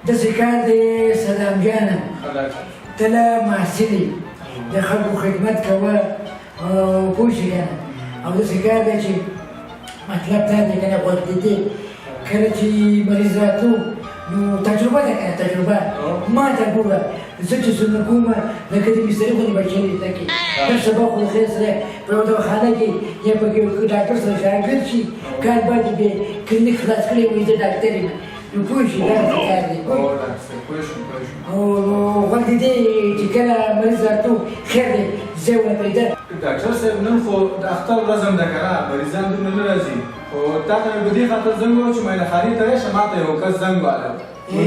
داسې کار دی سلام جانه ته لا محصل یې د خلکو خدمت کوه او پوه شې که نه او داسې کار دی چې مطلب دا دی که نه غوږ دیدې کله چې مریض راتلو نو تجربه ده که نه تجربه ما ته ګوره زه چې څومره کومه لکه د مستري غوندې بچیانې زده کړي هر سبا خو د خیر سره په یوه دواخانه کې یا په ډاکتر سره شاګرد شي کار باید بې کلینیک خلاص کړی وایي زه ډاکتر یم نو پوه شي دا داسې کار دی او غوږ دیدې چې کله مریض راتلو خیر دی زه یې ونه پرېږده ډاکټر صاحب نن خو د اختر ورځ هم ده که نه مریضان دومره نه راځي خو تا ته مې په دې خاطر زنګ ووهه چې معاینهخانې ته راشه ما ته یو کس زنګ واله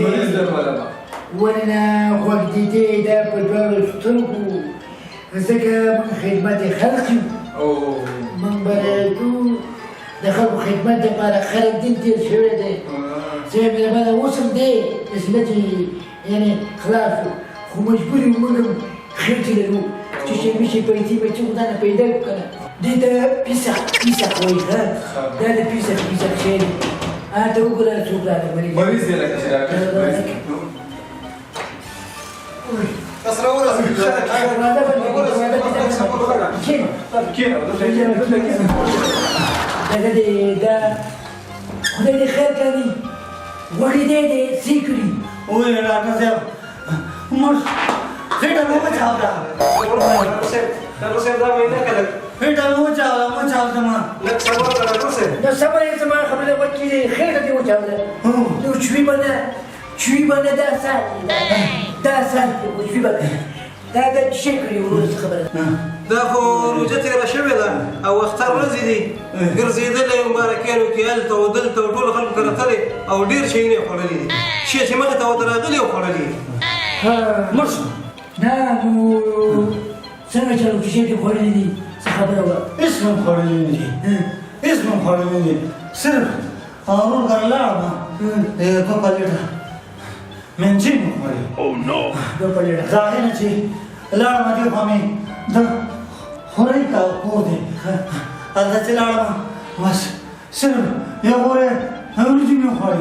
مریض درولمه ولې نه غوږ دیدې دا په دواړو سترګو ځکه موږ خدمت خلق یو موږ باید د خلکو خدمت دپاره خلک دین تېر شوی دی زه مهربانه اوس هم دی داسې نه چې یعنې خلاص شو خو مجبور یو موږ هم خېټې لرو چې شیبې شي پیسې به چې خو دا نه پیدا کړو که نه دې ته پیسخ وایي ښه دا د پیسخ شی دی ته وګوره څوک راغلی مریض دی لکه چې ډاکټر تاسو راورسئ دا خدای دې خیر کړي وړي دې څه کړي وای ډاکټر صاحب موږ خېټه مو چاودا ډاکټر صاحب دا مې نه کړل خېټه مو چاودا ما لږ صبر وکړه ډاکټر صاحب دا صبر یې زما خبره وکړي خېټه دې وچاوده نو چوي باندې دا سال چوي باندې دا څه کړي ورځ خبره دا خو روژه تېره شوې ده او اختر ورځې دي ګرځېدلی مبارکیانو کې هلته او دلته او ټولو خلکو کره تللی او ډېر شیونه یې خوړلي دي شی چې مخې ته ورته راغلي او خوړلي دي مړ شو نه نو څنګه چلو چې شی دې خوړلي دي څه خبره وه هېڅ هم خوړلي نه دي هېڅ هم خوړلي نه دي صرف ورور کره لاړم دوه پلیټه منچي مې خوړلي دوه پلیټه ظاهر نه چې لاړم دې خوا مې د خوراک کور دی هلته چې لاړم بس صرف یو غوره وریجې مې وخوړې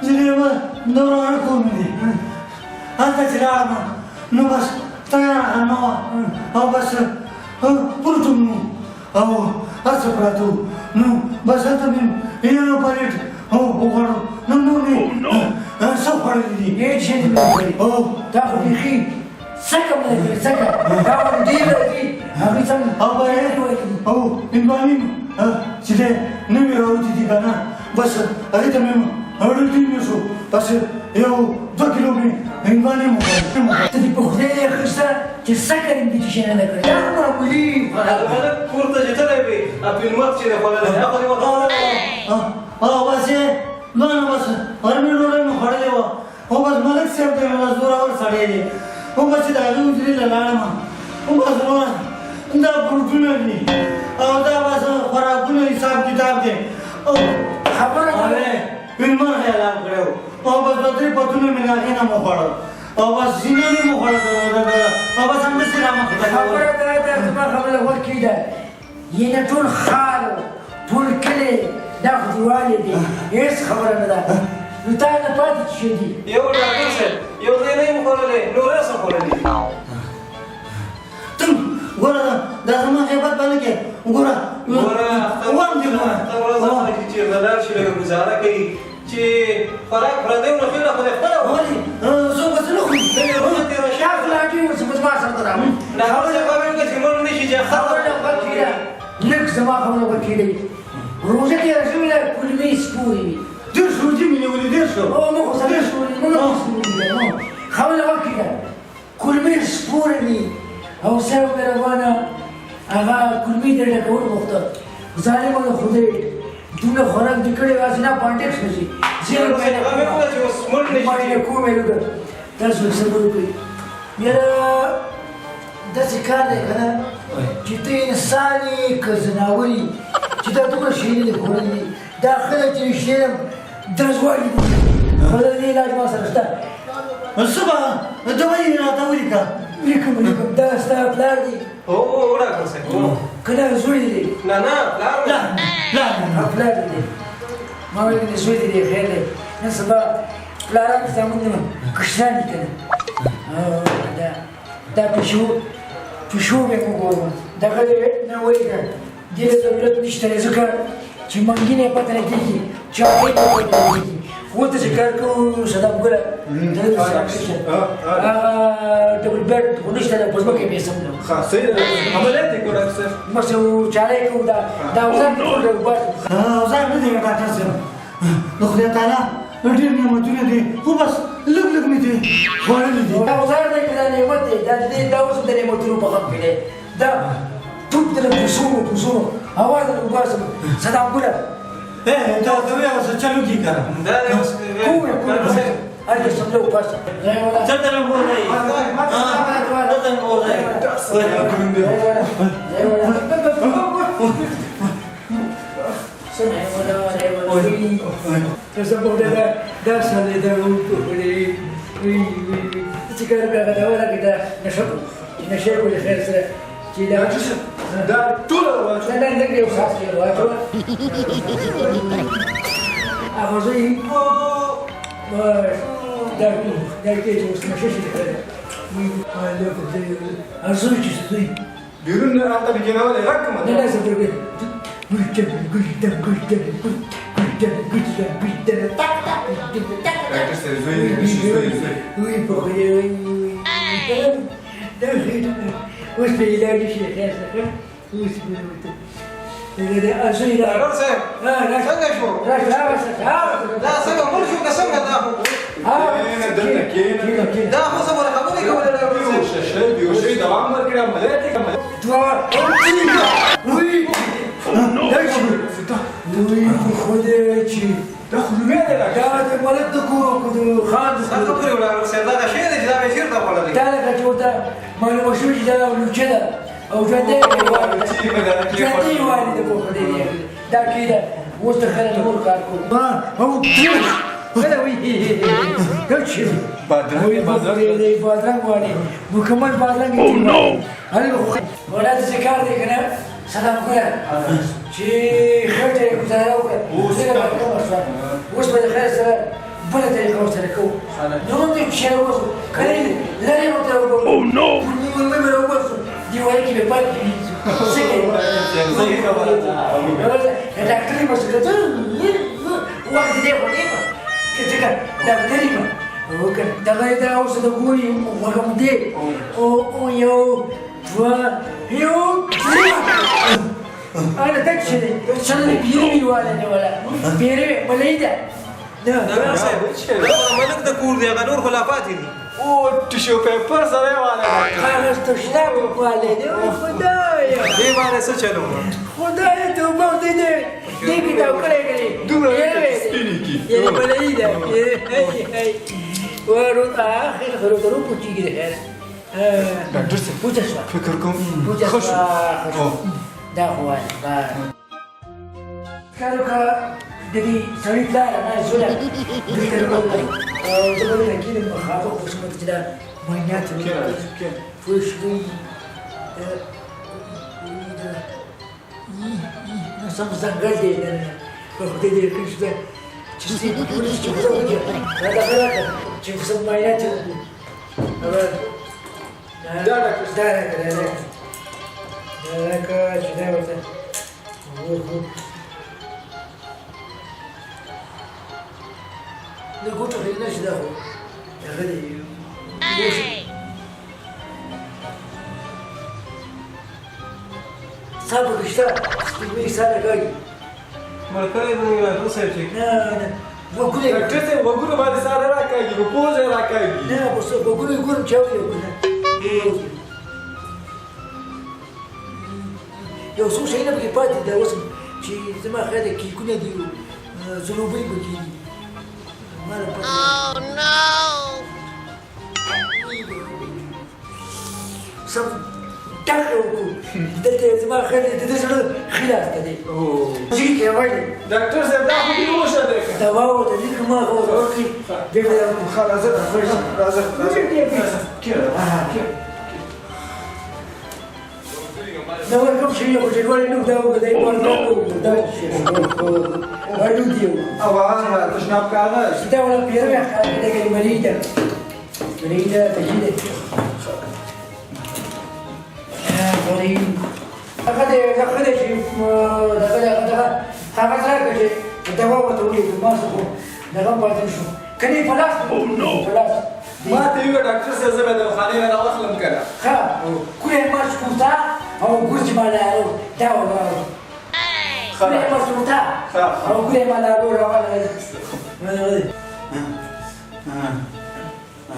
ځینې به دورانه کور مې دی هلته چې لاړم نو بس تیاره خانه وه او بس پروټ نو او هر څه پراته وو نو بس هلته مې یو پلیټ وخوړو نو نور مې څه خوړلي دي هېڅ شی دې نه خوړلي دا خو بیخي سکه مې کړې سکه دا خو ډېر راځي هغوی سم او هندوانې چې دی نوي راوتي دي که نه بس هغې ته مې ډېر ټینګ مې شو بس یو 2 کیلو مې هندوانې مې وخوړې ته دې په خدای دې اخیسته چې سکه دې دې شی نه کړې دا خو معمولي هلک کور ته چې تللی وي فلمت چې دی خوړلی هغه دې او بس یې نه بس غرمې ډوډۍ مې خوړلې وه او بس ملک صاحب ته مې بس زوراور سړی دی او بس چې د هغې حجرې ته لاړم او بس وروره دا پروټونه دي او دا بس خوراکونه حساب کتاب دی او خبره فلمر خیالات کړی و او بس 2-3 پتونه مې د هغې نه مو خوړل او بس ځینې مې مو خوړل او بس همداسې رامخې ته خبره دا زما خبره ورکې ده یعنې ټول ښار ټول کلی دا خو دیوالې دي هېڅ خبره نه ده نو تا نه پاتې څه شی دي یو ډاکټر صاحب یو ځای نه یې خوړلی نور یې څه خوړلي ته ګوره دا زما غیبت به نه کوې ګوره وام دې ګوره چې غلار شي لږه ګزاره کوي چې خوراک پردی نو خېله خو دې خپله ولې څوک به څه نه خوري روژه تېره شوې شاف لاټي اوس په زما سره ده دا خبره به مې وکړه چې مړ نه شي چې خبره ورکې ده لږ زما خبره ورکې ده روژه تېره شوې ده کلمې سپورې وي 150 روجي مې نیولې 150 او موږ خو سره سپورې موږ خبره ورکې ده کلمې سپورې وي او صاحب مهربانه هغه کلمې ته ډکول غوښته ظالمه د خدای دومره خوراک دې کړی واسې نه پانټکس نه شي کومې لږه تاسو صبر وکړئ یاره داسې کار دی که نه چې ته انسان یې که ځناور یې چې دا دومره شیرې دې خوړلي دي دا خلک چې رښتیا یم درزواړي دي خبره دې علاج ما سره شته څه به دوایي راته ولیکه لیکم دا ستا پلار دی ډاکټر صاحب که دا زوی دی نه پلار پلار دی ما ویل دې زوی دی خیر دی نن سبا پلاران زموږ کشران دي که نه دا پیشو به مو ګورو دغه نه وایي که دې له ضرورت نشته دی ځکه چې منګین یې پته نه کېږي چاقۍ ته پته نه کېږي ورته چې کار کوو صدام ګله هغه ډبل بیډ خو نشته دی په ځمکه یې بیسم نه صحیح ده عملیات یې کوو ډاکټر صاحب بس یو چاره یې کوو دا اوزار مې ټول راوباسو اوزار نه دی ډاکټر صاحب د خدای تعالی ډېر نعمتونه دي خو بس لږ لږ مې دي خوړلي دي دا اوزار دی که دا نعمت دی دا اوس د نعمتونو په غم کې دی دا توپ د پسونو اواز د وباسم صدام ګله دا دوی اوس چلو کی کړه کوم هغه څنګه وباسم چلته مې وځي دا سړی دا وکړي چې کار به هغه دا ورکړي دا نشه ولې خیر سره چې دا ټول نه یو ساعت کې واچو هغه زوی دا کې چې اوس نشه شي کړی ارزوی چې زوی بیرون راته بګیناوه دی راکمه نه زه پرګې ډاکټر صاحب زوی په خو اوس په علاج شي خیر څه اوس دا ازوی دا ډاکټر صاحب څنګه شو دا څنګه مړ شو که څنګه دا خو صبر خبرې کولې ډاکټر صاحب بیوشي دوام ورکړه عملیات یې خدای چې دا خو لوی دی دا د ملک د کور خان څنګه پرې ولاړ صاحب دا شی دی چې دا به چېرته خوړلی دا لکه چې ورته معلومه شوي چې دا لوچه ده او ژوندی ژوندی والي د کور خدای دی دا کېده اوس د خلک نور کار کوو او کله وایي بادرنګ والی مکمل بادرنګ ولا داسې کار دی که نه صدام ګله چې خټه یې ګزاره وکړه اوس به د خیر سره بله طریقه ورسره کوو نو موږ یې فشار وباسو کله یې لرې ورته وباسو مې راوباسو دیوالي کې به پاتې کړي څنګه یې ډاکټر یې مسو کړه وخت دی خو دی که څنګه ډاکټر یې دغه دا اوس د ګوري غوږم دی یو دوه یو أنا تكشلي شلي بيرمي ولا ولا بيرمي ولا إيه ده لا صاحب ما نقدر نقول ده غنور خلافات دي ټیشو پیپر سره والا خلاص تشناب ولا ده خدايا دې باندې څه چلو خدايا ته مو دې کې دا کړې دومره سپینې کی یې ولا إيه ده هي ورو آخر خلو پوچیږي ده ډاکټر صاحب پوچا شو فکر کوم خوش دا هو کارو کا د دې سړی پلار نه زوله د دې ورو او زه به نه کېدم خاطر خو سمت چې دا معاینات فوش وي نه سم ځنګل دی په خدای دې کې چې څه پولیس چې څه وکړي دا غلطه چې سم معاینات دا لکه چې دا ورته د ګوتو خیل نه شي دا خو هغه دی صاحب کشته سپېږمۍ ساده ګاډي مرکلې به مې راټول صاحب چې نه وګورې ډاکټر صاحب وګوره باندې ساده راکاږي په پوزه راکاږي نه بس وګورې ګورم چې اوري یو څو شیونه پکې پاتې دي اوس چې زما خیال دی کیکونه دي ځلوبۍ پکې دي سم ټاکه وکړو دلته زما خیال دی د دې زړه خلاف ته دی ځکه یې وایي ډاکټر صاحب دا خو دې وشه دی دوا ورته دي که ما ورکړي بیا به راځه دا ورکوم چې یو ټیټوالی نوم دا وکړه دا یې ورکوم دا هډو دی او هغه تشناب کاغذ دا ولا پیروي خاطر دغه مریده تجيده مريد هغه شي هغه سره کې دوا وته ما څه دغه پاتې شو کني فلاس فلاس ما ته یو ډاکټر صاحب زما د خانې نه راوخلم کړه ها کوی ما شوتا او ګورځ ما لارو دا ورو کوی ما شوتا او کوی ما لارو راواله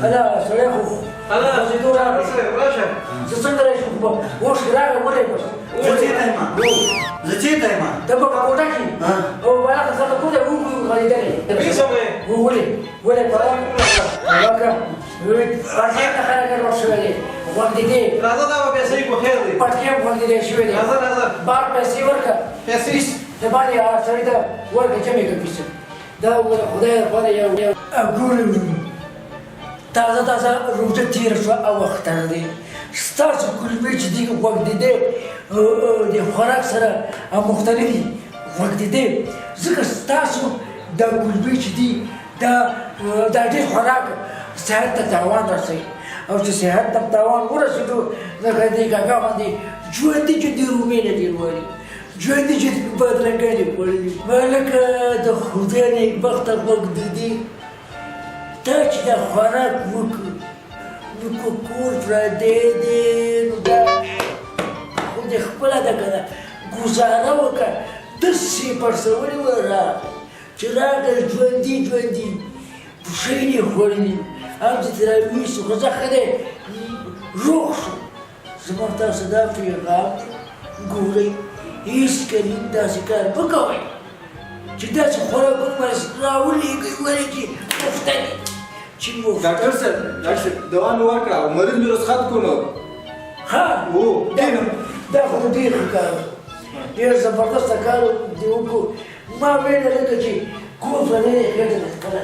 هلا سلام هلا زيدورا راشه زه څنګه راشم وښ راغله ولې زه ما ته په کوټه کې او ولا څه ته کوټه غلیدلې ولې پرام راکا راځه ته خلک ورسولې وخت دې راځه دا پیسې په خیر دی پټکي وخت دې شوې دي راځه بار پیسې ورکا پیسې ته باندې سړی ته ورکا چې مې کوي دا خدای په یو ګورم تازه روزه تیر شو او وخت دی ستاسو کلمې چې دی وخت دی د خوراک سره مختلفي وخت دی ځکه ستاسو د کلمې چې دی د دې خوراک صحت ته تاوان رسوي او چې صحت ته تاوان ورسېدو ځکه دې کاکا باندې ژوندي چې دی رومې نه دی وایي ژوندي چې بدرنګه دی وایي لکه د خدای نیکبخته وخت دی دا چې د خوراک وکړو نو که کور پردی دی نو دا خو دې خپله ده که نه ګزاره وکړه داسې پړسولې وه چې راغله ژوندي پوښۍ یې خوړلي هم چې ترې راویستو خو زه ښه دی روغ شو زما تاسو دا پیغام ګورئ هېڅکلي داسې کار مه کوئ چې داسې خوراکونه راولېږئ ولې چې مفته دي ډاکټر صاحب دوا مې ورکړه او مریض مې رخصت کړو ها او دا خو ډېر ښه کار و ډېر زبردسته کار دې وکړو ما ویله لکه چې کور پرې ګټه ده کله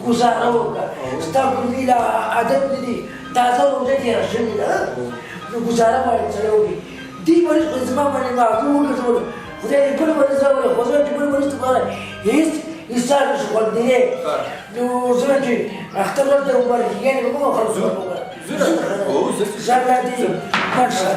ګزاره وکړه ستا کلمې لا عادت نه دي تازه روژه تېره شوې ده نو ګزاره باید سره وکړي دې مریض خو زما باندې معقول وګرځولو خدای دې بل مریض راوړی خو زه چې بل مریض لپاره هېڅ ایسار نشو خوړلی نو زه چې اختر ورته وبرګېږي نو کومه خلاصونه وکړه زه بیا دې مړ شه